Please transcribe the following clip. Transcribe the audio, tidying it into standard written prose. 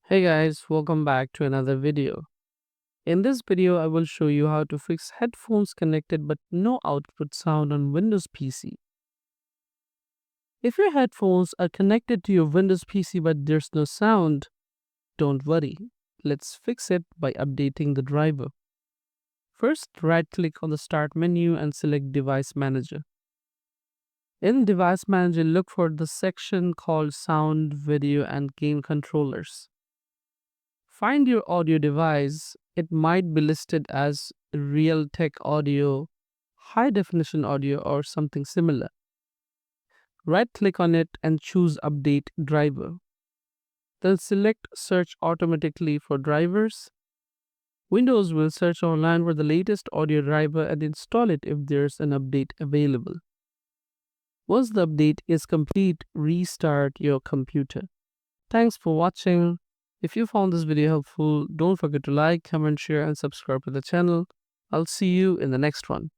Hey guys, welcome back to another video. In this video, I will show you how to fix headphones connected but no output sound on Windows PC. If your headphones are connected to your Windows PC but there's no sound, don't worry. Let's fix it by updating the driver. First, right-click on the Start menu and select Device Manager. In Device Manager, look for the section called Sound, Video, and Game Controllers. Find your audio device. It might be listed as Realtek Audio, High Definition Audio, or something similar. Right-click on it and choose Update Driver. Then select Search Automatically for drivers. Windows will search online for the latest audio driver and install it if there's an update available. Once the update is complete, restart your computer. Thanks for watching. If you found this video helpful, don't forget to like, comment, share, and subscribe to the channel. I'll see you in the next one.